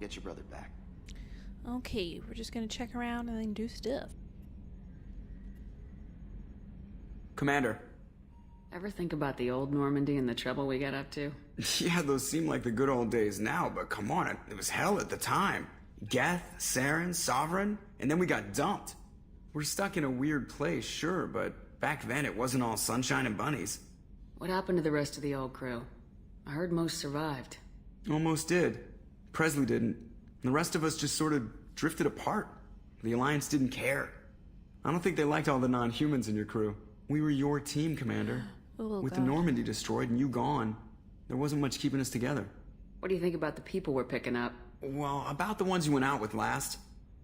get your brother back. Okay, we're just gonna check around and then do stuff. Commander. Ever think about the old Normandy and the trouble we got up to? Yeah, those seem like the good old days now, but come on, it was hell at the time. Geth, Saren, Sovereign, and then we got dumped. We're stuck in a weird place, sure, but back then it wasn't all sunshine and bunnies. What happened to the rest of the old crew? I heard most survived. Almost did. Presley didn't. The rest of us just sort of drifted apart. The Alliance didn't care. I don't think they liked all the non-humans in your crew. We were your team, Commander. Oh, With God. the Normandy destroyed and you gone, there wasn't much keeping us together. What do you think about the people we're picking up? Well, about the ones you went out with last.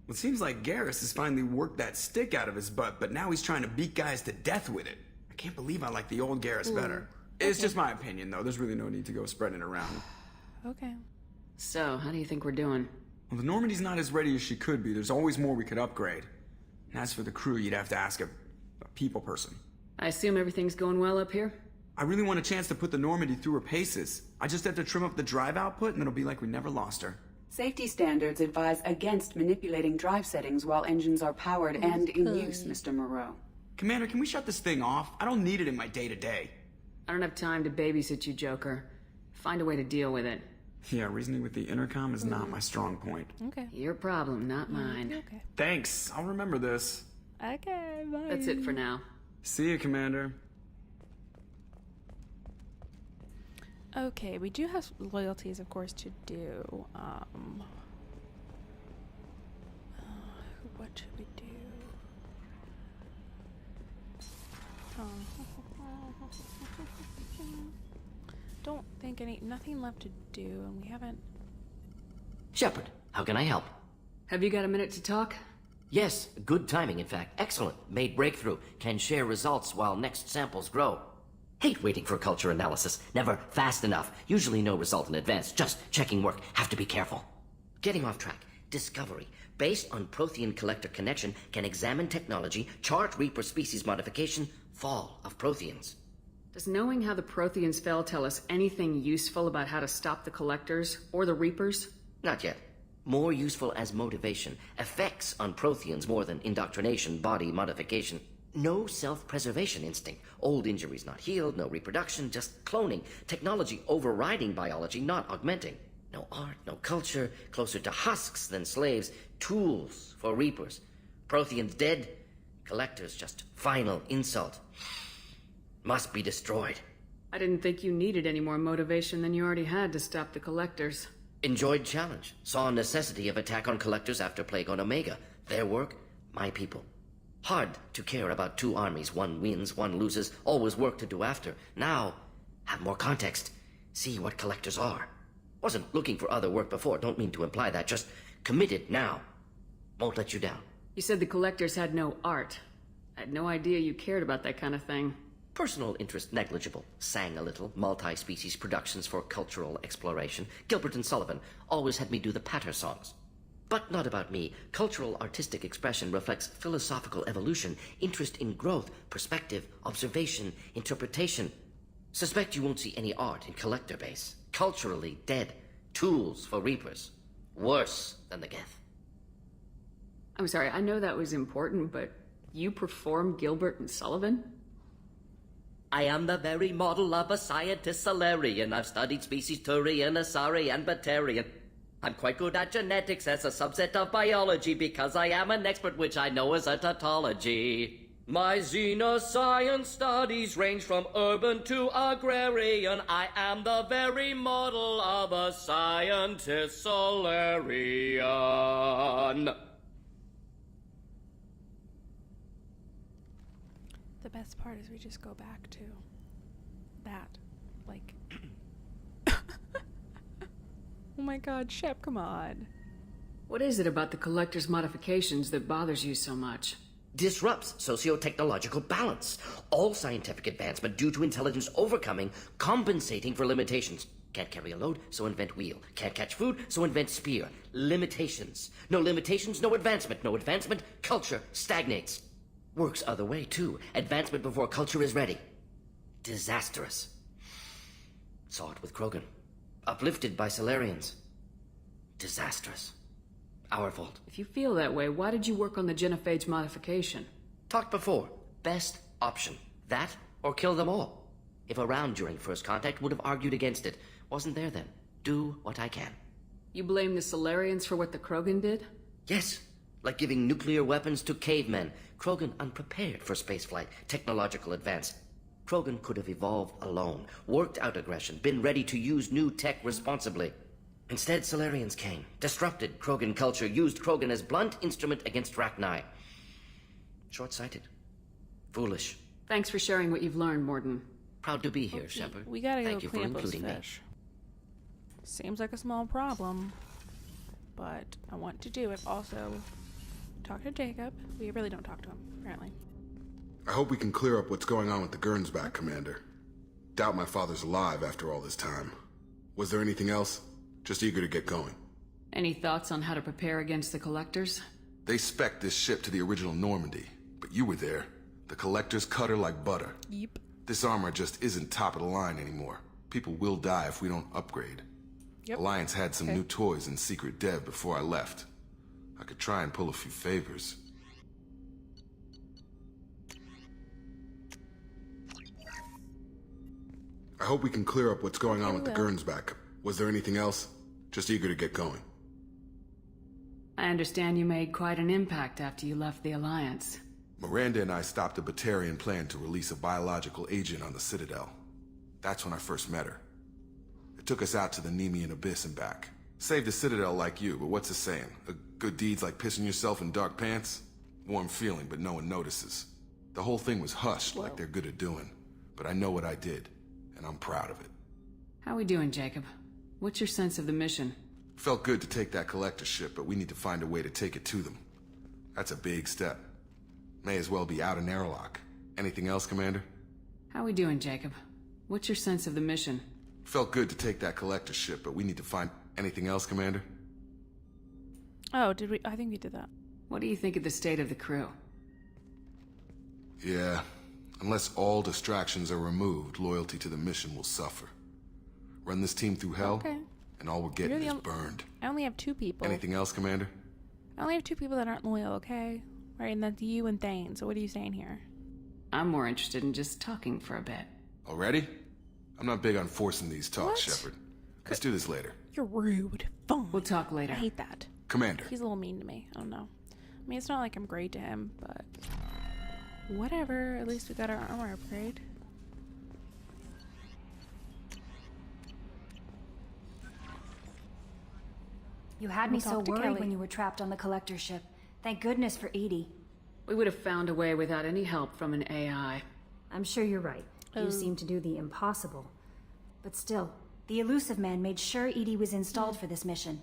It seems like Garrus has finally worked that stick out of his butt, but now he's trying to beat guys to death with it. I can't believe I like the old Garrus better. It's just my opinion, though. There's really no need to go spreading it around. Okay. So, how do you think we're doing? Well, the Normandy's not as ready as she could be. There's always more we could upgrade. And as for the crew, you'd have to ask a people person. I assume everything's going well up here? I really want a chance to put the Normandy through her paces. I just have to trim up the drive output and it'll be like we never lost her. Safety standards advise against manipulating drive settings while engines are powered and in use, Mr. Moreau. Commander, can we shut this thing off? I don't need it in my day-to-day. I don't have time to babysit you, Joker. Find a way to deal with it. Yeah, reasoning with the intercom is not my strong point. Okay. Your problem, not mine. Okay. Thanks, I'll remember this. Okay, bye. That's it for now. See you, Commander. Okay, we do have loyalties, of course, to do. What should we do? Don't think nothing left to do, and we haven't. Shepard, how can I help? Have you got a minute to talk? Yes, good timing, in fact. Excellent. Made breakthrough. Can share results while next samples grow. Hate waiting for culture analysis. Never fast enough. Usually no result in advance. Just checking work. Have to be careful. Getting off track. Discovery. Based on Prothean collector connection, can examine technology, chart Reaper species modification, fall of Protheans. Does knowing how the Protheans fell tell us anything useful about how to stop the Collectors or the Reapers? Not yet. More useful as motivation. Effects on Protheans more than indoctrination, body modification. No self-preservation instinct. Old injuries not healed, no reproduction, just cloning. Technology overriding biology, not augmenting. No art, no culture, closer to husks than slaves. Tools for Reapers. Protheans dead, Collectors just final insult. Must be destroyed. I didn't think you needed any more motivation than you already had to stop the Collectors. Enjoyed challenge. Saw necessity of attack on Collectors after Plague on Omega. Their work, my people. Hard to care about two armies. One wins, one loses. Always work to do after. Now, have more context. See what Collectors are. Wasn't looking for other work before. Don't mean to imply that. Just committed now. Won't let you down. You said the Collectors had no art. I had no idea you cared about that kind of thing. Personal interest negligible. Sang a little. Multi-species productions for cultural exploration. Gilbert and Sullivan always had me do the patter songs. But not about me. Cultural artistic expression reflects philosophical evolution, interest in growth, perspective, observation, interpretation. Suspect you won't see any art in Collector base. Culturally dead. Tools for Reapers. Worse than the Geth. I'm sorry, I know that was important, but you perform Gilbert and Sullivan? I am the very model of a scientist Solarian. I've studied species Turian, Asari, and Batarian. I'm quite good at genetics as a subset of biology because I am an expert, which I know is a tautology. My xenoscience studies range from urban to agrarian. I am the very model of a scientist Solarian. The best part is we just go back to that. Like. Oh my god, Shep, come on. What is it about the Collector's modifications that bothers you so much? Disrupts socio-technological balance. All scientific advancement due to intelligence overcoming, compensating for limitations. Can't carry a load, so invent wheel. Can't catch food, so invent spear. Limitations. No limitations, no advancement. No advancement, culture stagnates. Works other way, too. Advancement before culture is ready. Disastrous. Saw it with Krogan. Uplifted by Solarians. Disastrous. Our fault. If you feel that way, why did you work on the genophage modification? Talked before. Best option. That or kill them all. If around during first contact, would have argued against it. Wasn't there then. Do what I can. You blame the Solarians for what the Krogan did? Yes. Like giving nuclear weapons to cavemen. Krogan unprepared for spaceflight, technological advance. Krogan could have evolved alone, worked out aggression, been ready to use new tech responsibly. Instead, Solarians came, disrupted Krogan culture, used Krogan as blunt instrument against Rachni. Short-sighted. Foolish. Thanks for sharing what you've learned, Morden. Proud to be here, Shepard. We gotta Thank go you for clean up those including me. fish. Seems like a small problem, but I want to do it. Also, talk to Jacob. We really don't talk to him, apparently. I hope we can clear up what's going on with the Gurns back, Commander. Doubt my father's alive after all this time. Was there anything else? Just eager to get going. Any thoughts on how to prepare against the Collectors? They spec'd this ship to the original Normandy, but you were there. The Collectors cut her like butter. Yep. This armor just isn't top of the line anymore. People will die if we don't upgrade. Yep. Alliance had some new toys in secret dev before I left. I could try and pull a few favors. I hope we can clear up what's going on with the Gurns back. Was there anything else? Just eager to get going. I understand you made quite an impact after you left the Alliance. Miranda and I stopped a Batarian plan to release a biological agent on the Citadel. That's when I first met her. It took us out to the Nemean Abyss and back. Saved the Citadel like you, but what's the saying? A good deed's like pissing yourself in dark pants? Warm feeling, but no one notices. The whole thing was hushed like they're good at doing. But I know what I did, and I'm proud of it. How we doing, Jacob? What's your sense of the mission? Felt good to take that collector ship, but we need to find a way to take it to them. That's a big step. May as well be out an airlock. Anything else, Commander? How we doing, Jacob? What's your sense of the mission? Felt good to take that collector ship, but we need to find... Anything else, Commander? Oh, did we? I think we did that. What do you think of the state of the crew? Yeah. Unless all distractions are removed, loyalty to the mission will suffer. Run this team through hell, Okay. and all we're getting is burned. I only have 2 people. Anything else, Commander? I only have 2 people that aren't loyal, okay? Right, and that's you and Thane. So what are you saying here? I'm more interested in just talking for a bit. Already? I'm not big on forcing these talks, What? Shepard. Let's do this later. You're rude. Fine. We'll talk later. I hate that. Commander. He's a little mean to me. I don't know. I mean, it's not like I'm great to him, but whatever. At least we got our armor upgrade. You had me We'll so talk to worried Kelly. when you were trapped on the collector ship. Thank goodness for Edie. We would have found a way without any help from an AI. I'm sure you're right. You seem to do the impossible. But still, the elusive man made sure Edie was installed for this mission.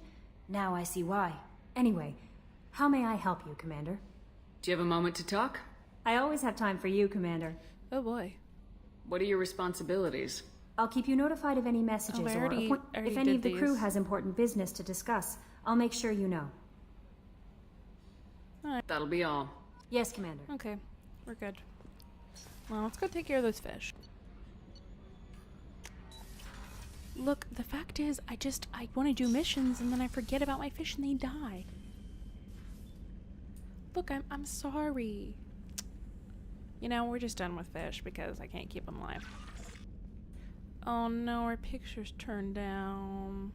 Now I see why. Anyway, how may I help you, Commander? Do you have a moment to talk? I always have time for you, Commander. Oh boy. What are your responsibilities? I'll keep you notified of any messages I or already if any of the did crew these. has important business to discuss. I'll make sure you know. That'll be all. Yes, Commander. Okay. We're good. Well, let's go take care of those fish. Look, the fact is, I want to do missions and then I forget about my fish and they die. Look, I'm sorry. You know, we're just done with fish because I can't keep them alive. Oh no, our picture's turned down.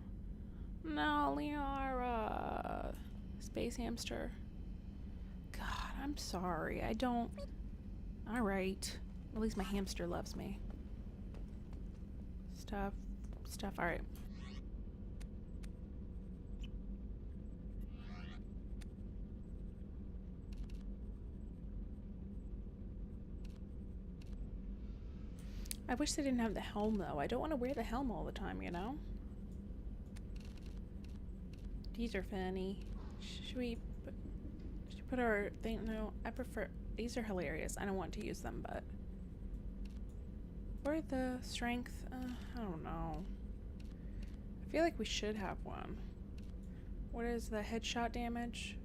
No, Liara. Space hamster. God, I'm sorry. I don't... Alright. At least my hamster loves me. Stuff. Alright. I wish they didn't have the helm, though. I don't want to wear the helm all the time, you know? These are funny. Should we put our thing? No, I prefer... These are hilarious. I don't want to use them, but... Or the strength? I don't know. I feel like we should have one. What is the headshot damage?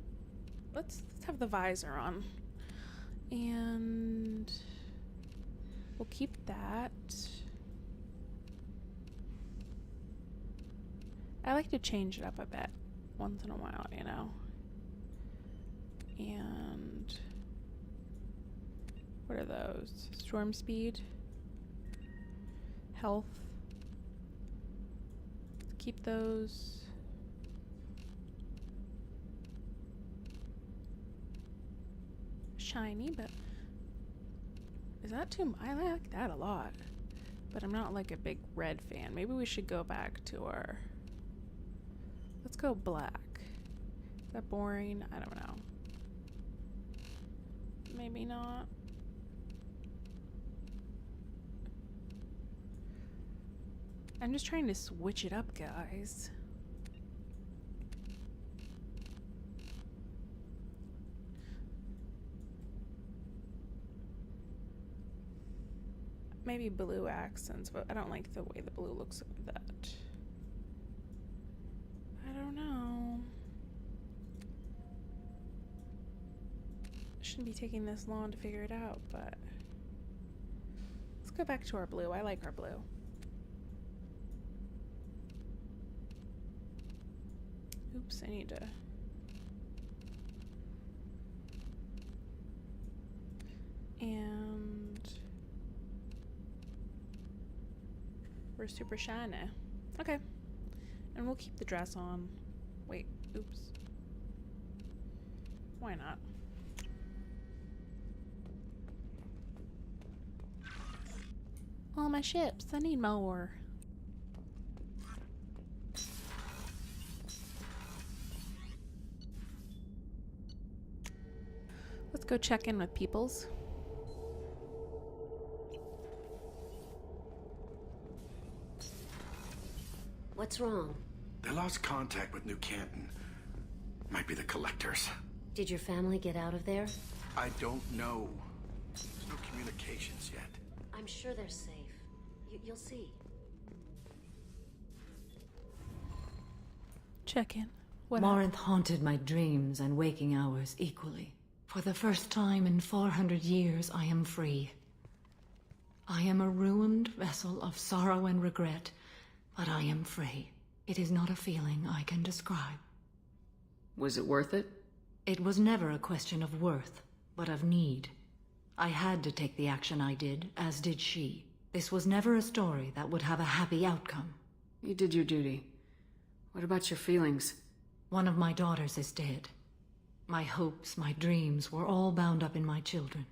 Let's have the visor on. And... We'll keep that. I like to change it up a bit. once in a while, you know. And what are those? Storm speed, health. Keep those. Shiny, but is that too? I like that a lot, but I'm not like a big red fan. Maybe we should go back to our. Let's go black. Is that boring? I don't know. Maybe not. I'm just trying to switch it up, guys. Maybe blue accents, but I don't like the way the blue looks with that. I don't know. Shouldn't be taking this long to figure it out, but let's go back to our blue. I like our blue. Oops, I need to. And we're super shiny. Okay. And we'll keep the dress on. Wait, oops. Why not? All my ships, I need more. Let's go check in with Peoples. What's wrong? They lost contact with New Canton. Might be the collectors. Did your family get out of there? I don't know. There's no communications yet. I'm sure they're safe. You'll see. Check in. What Morinth haunted my dreams and waking hours equally. For the first time in 400 years, I am free. I am a ruined vessel of sorrow and regret, but I am free. It is not a feeling I can describe. Was it worth it? It was never a question of worth, but of need. I had to take the action I did, as did she. This was never a story that would have a happy outcome. You did your duty. What about your feelings? One of my daughters is dead. My hopes, my dreams were all bound up in my children.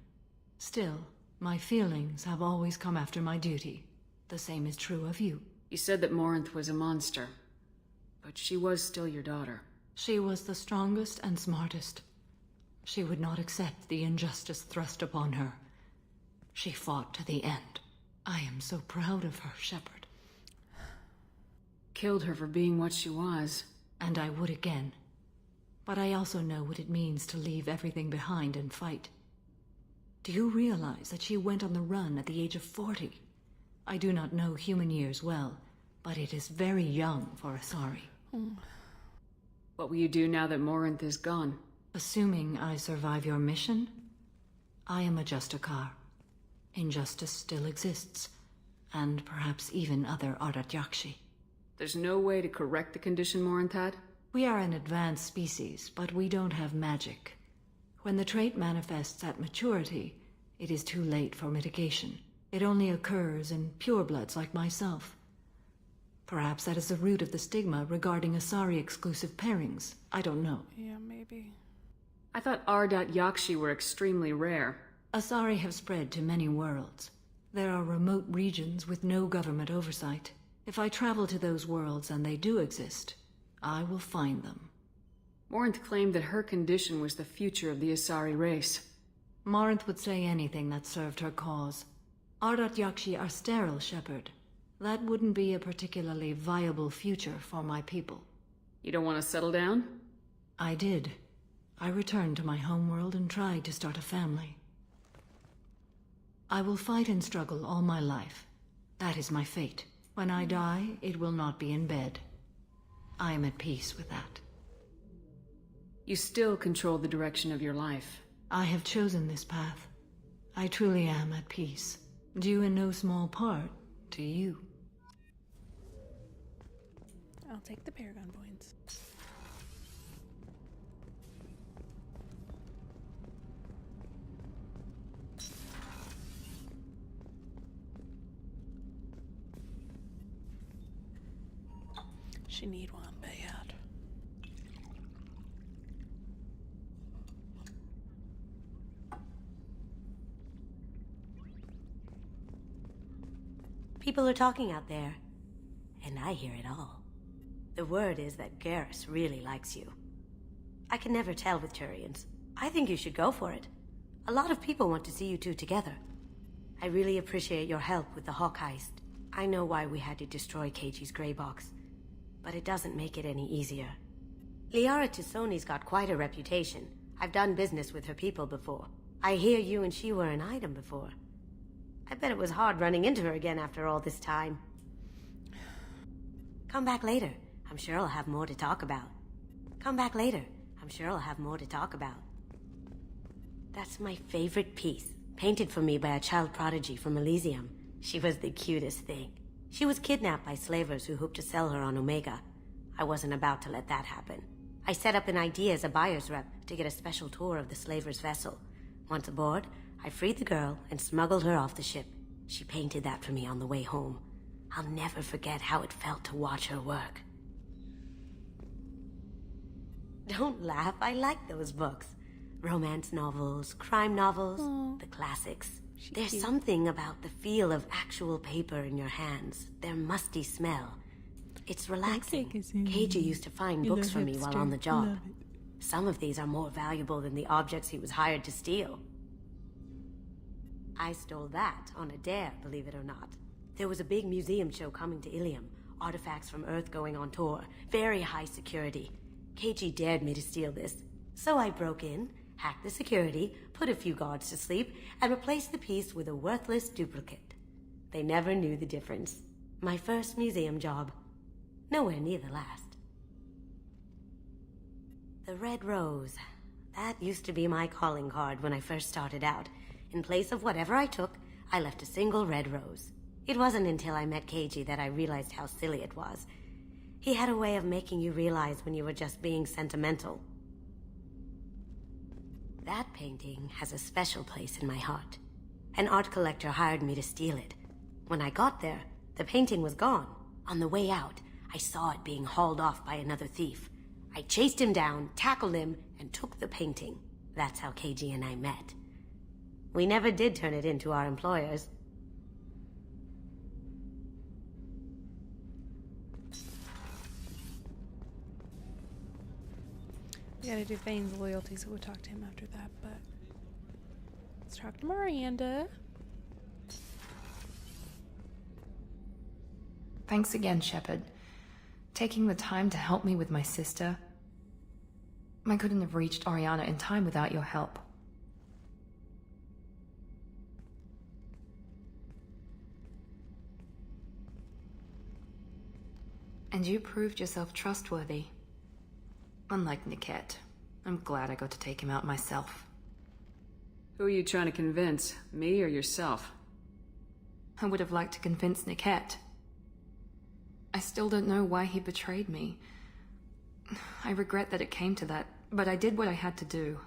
Still, my feelings have always come after my duty. The same is true of you. You said that Morinth was a monster, but she was still your daughter. She was the strongest and smartest. She would not accept the injustice thrust upon her. She fought to the end. I am so proud of her, Shepard. Killed her for being what she was. And I would again. But I also know what it means to leave everything behind and fight. Do you realize that she went on the run at the age of 40? I do not know human years well, but it is very young for Asari. What will you do now that Morinth is gone? Assuming I survive your mission, I am a Justikar. Injustice still exists, and perhaps even other Ardat Yakshi. There's no way to correct the condition Morinth had? We are an advanced species, but we don't have magic. When the trait manifests at maturity, it is too late for mitigation. It only occurs in purebloods like myself. Perhaps that is the root of the stigma regarding Asari-exclusive pairings. I don't know. Yeah, maybe. I thought Ardat Yakshi were extremely rare. Asari have spread to many worlds. There are remote regions with no government oversight. If I travel to those worlds, and they do exist, I will find them. Morinth claimed that her condition was the future of the Asari race. Morinth would say anything that served her cause. Ardat Yakshi are sterile, Shepard. That wouldn't be a particularly viable future for my people. You don't want to settle down? I did. I returned to my homeworld and tried to start a family. I will fight and struggle all my life. That is my fate. When I die, it will not be in bed. I am at peace with that. You still control the direction of your life. I have chosen this path. I truly am at peace. Due in no small part to you. I'll take the Paragon points. actually need one bad. People are talking out there, and I hear it all. The word is that Garrus really likes you. I can never tell with Turians. I think you should go for it. A lot of people want to see you two together. I really appreciate your help with the Hawk heist. I know why we had to destroy Keiji's gray box, but it doesn't make it any easier. Liara Tisoni's got quite a reputation. I've done business with her people before. I hear you and she were an item before. I bet it was hard running into her again after all this time. Come back later. I'm sure I'll have more to talk about. Come back later. I'm sure I'll have more to talk about. That's my favorite piece, painted for me by a child prodigy from Elysium. She was the cutest thing. She was kidnapped by slavers who hoped to sell her on Omega. I wasn't about to let that happen. I set up an idea as a buyer's rep to get a special tour of the slaver's vessel. Once aboard, I freed the girl and smuggled her off the ship. She painted that for me on the way home. I'll never forget how it felt to watch her work. Don't laugh, I like those books. Romance novels, crime novels, the classics. There's something about the feel of actual paper in your hands, their musty smell. It's relaxing. Keiji used to find books for me while on the job. Some of these are more valuable than the objects he was hired to steal. I stole that on a dare, believe it or not. There was a big museum show coming to Ilium. Artifacts from Earth going on tour. Very high security. Keiji dared me to steal this. So I broke in, hacked the security, put a few guards to sleep, and replaced the piece with a worthless duplicate. They never knew the difference. My first museum job. Nowhere near the last. The red rose. That used to be my calling card when I first started out. In place of whatever I took, I left a single red rose. It wasn't until I met Keiji that I realized how silly it was. He had a way of making you realize when you were just being sentimental. That painting has a special place in my heart. An art collector hired me to steal it. When I got there, the painting was gone. On the way out, I saw it being hauled off by another thief. I chased him down, tackled him, and took the painting. That's how Keiji and I met. We never did turn it into our employers. We gotta do Thane's loyalty, so we'll talk to him after that, but let's talk to Miranda. Thanks again, Shepard. Taking the time to help me with my sister. I couldn't have reached Oriana in time without your help. And you proved yourself trustworthy. Unlike Niket, I'm glad I got to take him out myself. Who are you trying to convince, me or yourself? I would have liked to convince Niket. I still don't know why he betrayed me. I regret that it came to that, but I did what I had to do.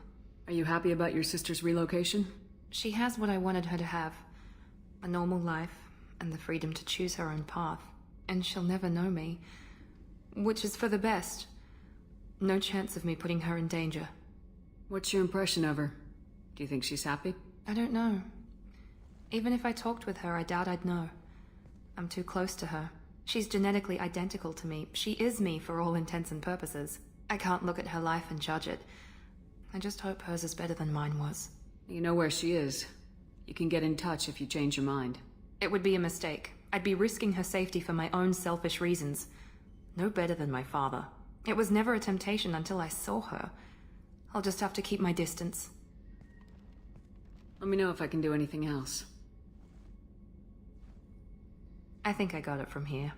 Are you happy about your sister's relocation? She has what I wanted her to have. A normal life, and the freedom to choose her own path. And she'll never know me. Which is for the best. No chance of me putting her in danger. What's your impression of her? Do you think she's happy? I don't know. Even if I talked with her, I doubt I'd know. I'm too close to her. She's genetically identical to me. She is me for all intents and purposes. I can't look at her life and judge it. I just hope hers is better than mine was. You know where she is. You can get in touch if you change your mind. It would be a mistake. I'd be risking her safety for my own selfish reasons. No better than my father. It was never a temptation until I saw her. I'll just have to keep my distance. Let me know if I can do anything else. I think I got it from here.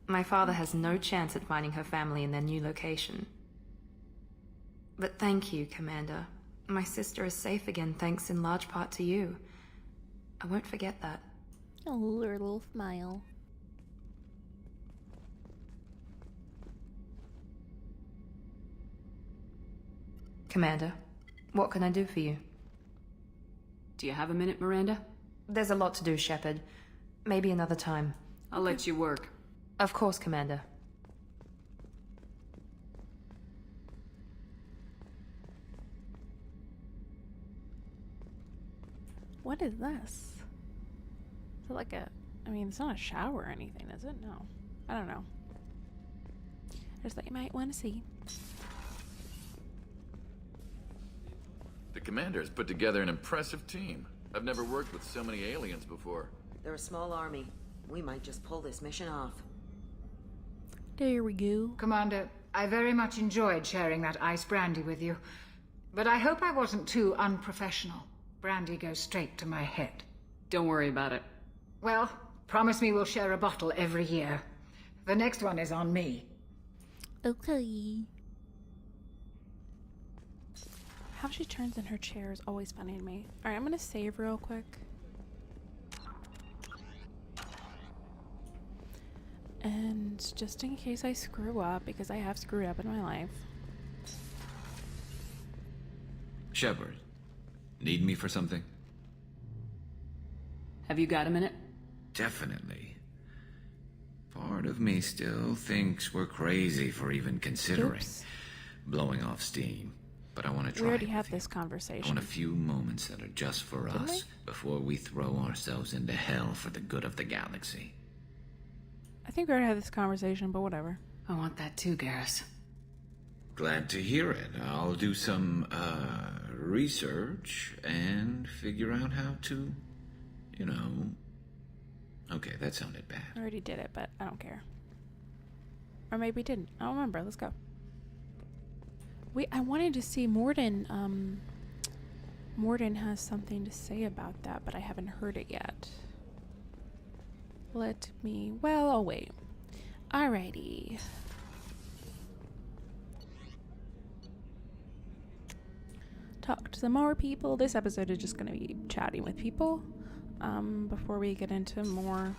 My father has no chance at finding her family in their new location. But thank you, Commander. My sister is safe again thanks in large part to you. I won't forget that. A little smile. Commander, what can I do for you? Do you have a minute, Miranda? There's a lot to do, Shepard. Maybe another time. I'll let you work. Of course, Commander. What is this? Is it like a... I mean, it's not a shower or anything, is it? No. I don't know. I just thought you might want to see. The commander has put together an impressive team. I've never worked with so many aliens before. They're a small army. We might just pull this mission off. There we go. Commander, I very much enjoyed sharing that ice brandy with you. But I hope I wasn't too unprofessional. Brandy goes straight to my head. Don't worry about it. Well, promise me we'll share a bottle every year. The next one is on me. Okay. How she turns in her chair is always funny to me. Alright, I'm gonna save real quick. And just in case I screw up, because I have screwed up in my life. Shepard, need me for something? Have you got a minute? Definitely. Part of me still thinks we're crazy for even considering blowing off steam. But I want to try. We already had this conversation. I want a few moments that are just for us before we throw ourselves into hell for the good of the galaxy. I think we already had this conversation, but whatever. I want that too, Garrus. Glad to hear it. I'll do some, research and figure out how to, you know... Okay, that sounded bad. I already did it, but I don't care. Or maybe didn't. I don't remember. Let's go. Wait, I wanted to see Morden. Morden has something to say about that, but I haven't heard it yet. Let me... Well, I'll wait. Alrighty. Talk to some more people. This episode is just going to be chatting with people before we get into more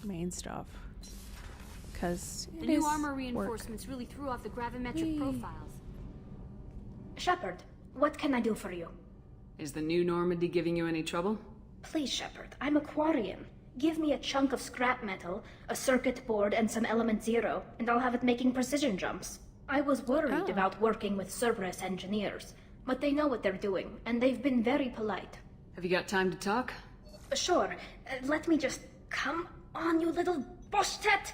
main stuff. Because the new armor reinforcements really threw off the gravimetric profiles. Shepard, what can I do for you? Is the new Normandy giving you any trouble? Please, Shepard, I'm a Quarian. Give me a chunk of scrap metal, a circuit board, and some element zero, and I'll have it making precision jumps. I was worried about working with Cerberus engineers, but they know what they're doing, and they've been very polite. Have you got time to talk? Sure. Let me just... Come on, you little boshtet!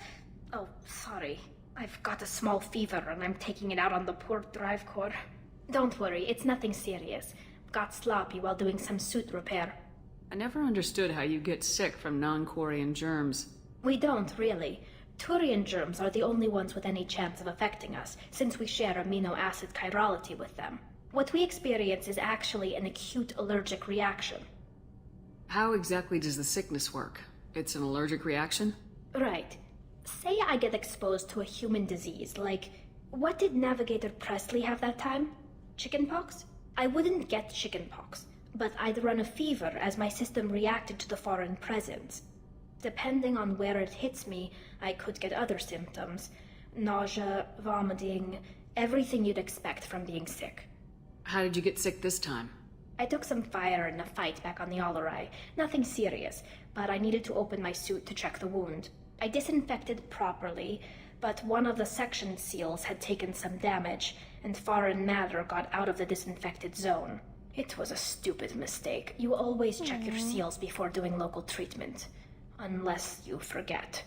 Oh, sorry. I've got a small fever, and I'm taking it out on the poor drive core. Don't worry, it's nothing serious. Got sloppy while doing some suit repair. I never understood how you get sick from non-Quarian germs. We don't, really. Turian germs are the only ones with any chance of affecting us, since we share amino acid chirality with them. What we experience is actually an acute allergic reaction. How exactly does the sickness work? It's an allergic reaction? Right. Say I get exposed to a human disease, like... What did Navigator Presley have that time? Chickenpox? I wouldn't get chickenpox, but I'd run a fever as my system reacted to the foreign presence. Depending on where it hits me, I could get other symptoms. Nausea, vomiting, everything you'd expect from being sick. How did you get sick this time? I took some fire in a fight back on the Alarai. Nothing serious, but I needed to open my suit to check the wound. I disinfected properly, but one of the section seals had taken some damage, and foreign matter got out of the disinfected zone. It was a stupid mistake. You always check your seals before doing local treatment. Unless you forget.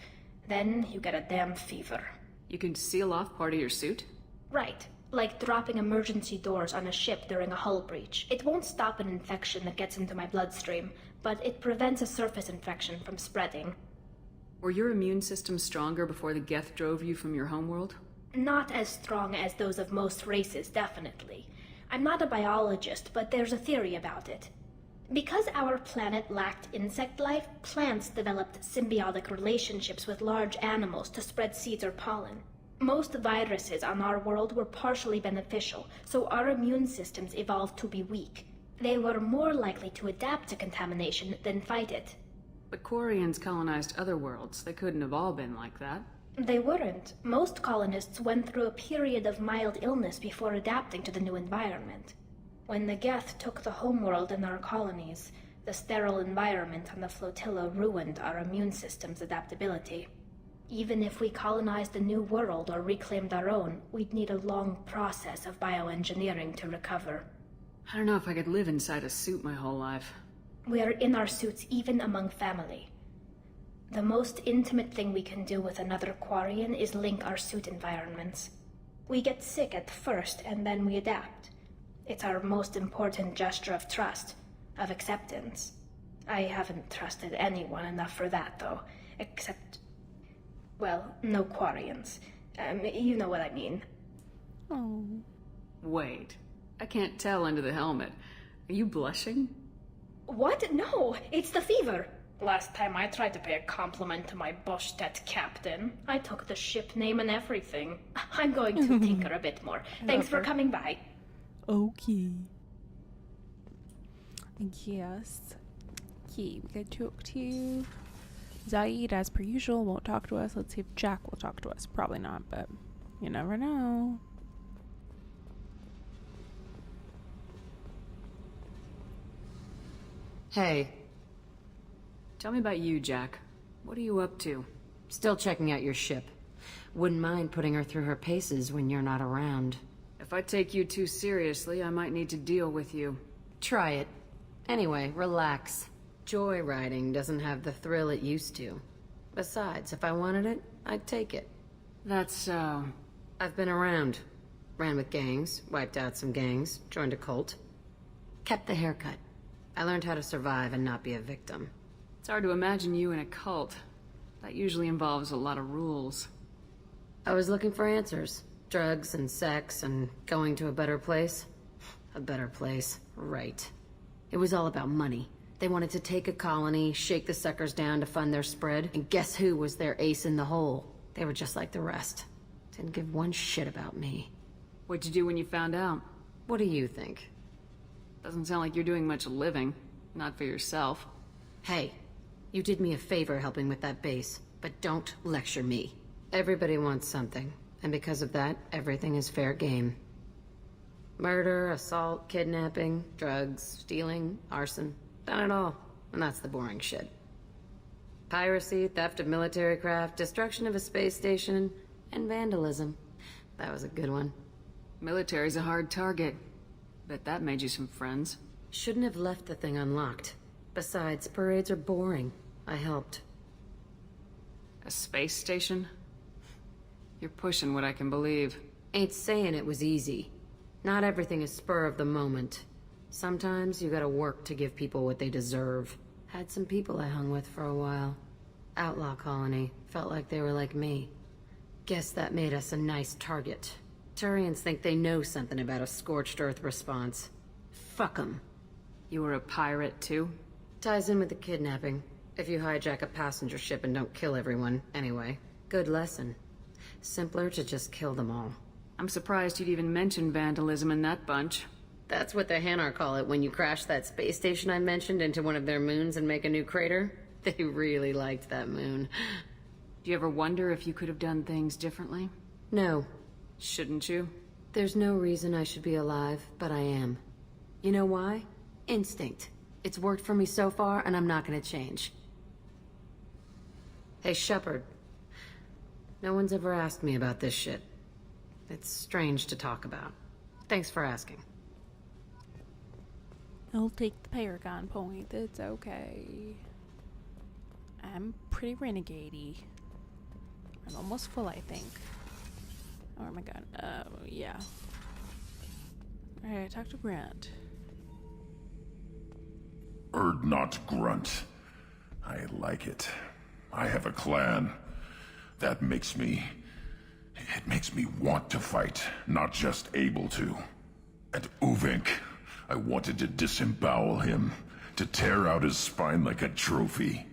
Then you get a damn fever. You can seal off part of your suit? Right. Like dropping emergency doors on a ship during a hull breach. It won't stop an infection that gets into my bloodstream, but it prevents a surface infection from spreading. Were your immune system stronger before the Geth drove you from your homeworld? Not as strong as those of most races, definitely. I'm not a biologist, but there's a theory about it. Because our planet lacked insect life, plants developed symbiotic relationships with large animals to spread seeds or pollen. Most viruses on our world were partially beneficial, so our immune systems evolved to be weak. They were more likely to adapt to contamination than fight it. But Quarians colonized other worlds. They couldn't have all been like that. They weren't. Most colonists went through a period of mild illness before adapting to the new environment. When the Geth took the homeworld in our colonies, the sterile environment on the flotilla ruined our immune system's adaptability. Even if we colonized a new world or reclaimed our own, we'd need a long process of bioengineering to recover. I don't know if I could live inside a suit my whole life. We are in our suits even among family. The most intimate thing we can do with another Quarian is link our suit environments. We get sick at first, and then we adapt. It's our most important gesture of trust, of acceptance. I haven't trusted anyone enough for that, though. Except... well, no Quarians. You know what I mean. Oh. Wait. I can't tell under the helmet. Are you blushing? What? No, it's the fever. Last time I tried to pay a compliment to my Boschtet captain, I took the ship name and everything. I'm going to tinker a bit more. Thanks for coming by. Okay. Yes. Okay, we gotta talk to Zaid as per usual. Won't talk to us. Let's see if Jack will talk to us. Probably not, but you never know. Hey. Tell me about you, Jack. What are you up to? Still checking out your ship. Wouldn't mind putting her through her paces when you're not around. If I take you too seriously, I might need to deal with you. Try it. Anyway, relax. Joyriding doesn't have the thrill it used to. Besides, if I wanted it, I'd take it. That's so... I've been around. Ran with gangs, wiped out some gangs, joined a cult. Kept the haircut. I learned how to survive and not be a victim. It's hard to imagine you in a cult. That usually involves a lot of rules. I was looking for answers. Drugs and sex and going to a better place. A better place, right. It was all about money. They wanted to take a colony, shake the suckers down to fund their spread, and guess who was their ace in the hole? They were just like the rest. Didn't give one shit about me. What'd you do when you found out? What do you think? Doesn't sound like you're doing much living. Not for yourself. Hey, you did me a favor helping with that base, but don't lecture me. Everybody wants something, and because of that, everything is fair game. Murder, assault, kidnapping, drugs, stealing, arson. Done it all, and that's the boring shit. Piracy, theft of military craft, destruction of a space station, and vandalism. That was a good one. Military's a hard target. Bet that made you some friends. Shouldn't have left the thing unlocked. Besides, parades are boring. I helped. A space station? You're pushing what I can believe. Ain't saying it was easy. Not everything is spur of the moment. Sometimes you gotta work to give people what they deserve. Had some people I hung with for a while. Outlaw colony. Felt like they were like me. Guess that made us a nice target. Turians think they know something about a scorched earth response. Fuck 'em. You were a pirate, too? Ties in with the kidnapping. If you hijack a passenger ship and don't kill everyone, anyway. Good lesson. Simpler to just kill them all. I'm surprised you'd even mention vandalism in that bunch. That's what the Hanar call it when you crash that space station I mentioned into one of their moons and make a new crater. They really liked that moon. Do you ever wonder if you could have done things differently? No. Shouldn't you? There's no reason I should be alive, but I am. You know why? Instinct. It's worked for me so far, and I'm not gonna change. Hey, Shepard. No one's ever asked me about this shit. It's strange to talk about. Thanks for asking. I'll take the Paragon point. It's okay. I'm pretty renegade-y. I'm almost full, I think. Oh my god. Yeah. Alright, talk to Grant. Erd not grunt. I like it. I have a clan. That makes me... It makes me want to fight, not just able to. And Uvink, I wanted to disembowel him, to tear out his spine like a trophy.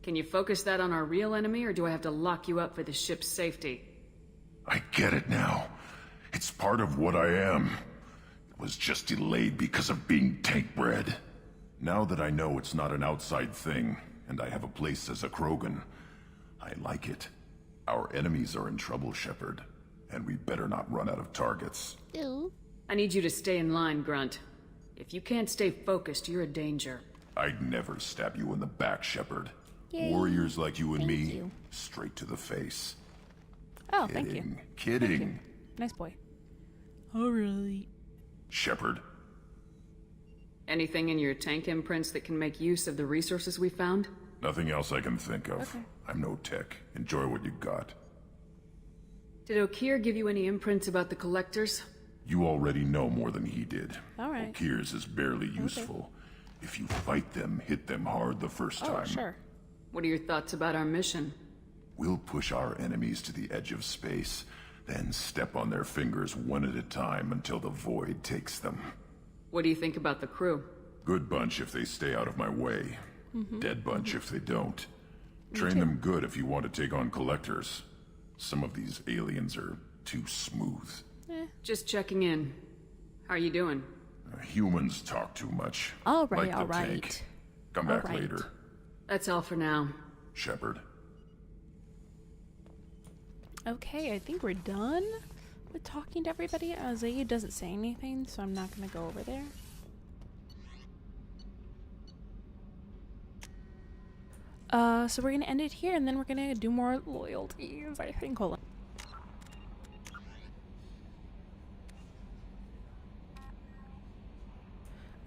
Can you focus that on our real enemy, or do I have to lock you up for the ship's safety? I get it now. It's part of what I am. It was just delayed because of being tank-bred. Now that I know it's not an outside thing, and I have a place as a Krogan, I like it. Our enemies are in trouble, Shepard, and we better not run out of targets. Ew. I need you to stay in line, Grunt. If you can't stay focused, you're a danger. I'd never stab you in the back, Shepard. Yay. Warriors like you and Thank me, you. straight to the face. Oh, thank you. Kidding. Thank you. Nice boy. Alright. Shepard. Anything in your tank imprints that can make use of the resources we found? Nothing else I can think of. Okay. I'm no tech. Enjoy what you got. Did Okeer give you any imprints about the collectors? You already know more than he did. All right. Okeer's is barely useful. If you fight them, hit them hard the first time. Oh, sure. What are your thoughts about our mission? We'll push our enemies to the edge of space, then step on their fingers one at a time until the void takes them. What do you think about the crew? Good bunch if they stay out of my way. Dead bunch if they don't. Train too. them good if you want to take on collectors. Some of these aliens are too smooth. Just checking in. How are you doing? Humans talk too much. All right, like the all right. tank. Come All back right. later. That's all for now. Shepard. Okay, I think we're done with talking to everybody. Zaid doesn't say anything, so I'm not going to go over there. So we're going to end it here, and then we're going to do more loyalties, I think. Hold on.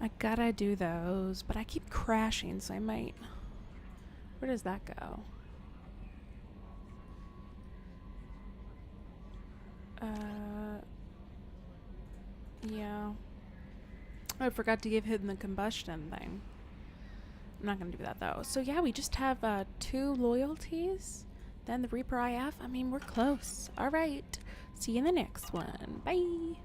I gotta do those, but I keep crashing, so I might... Where does that go? Yeah. I forgot to give him the combustion thing. I'm not gonna do that though. So yeah, we just have 2 loyalties. Then the Reaper IF. I mean, we're close. Alright. See you in the next one. Bye.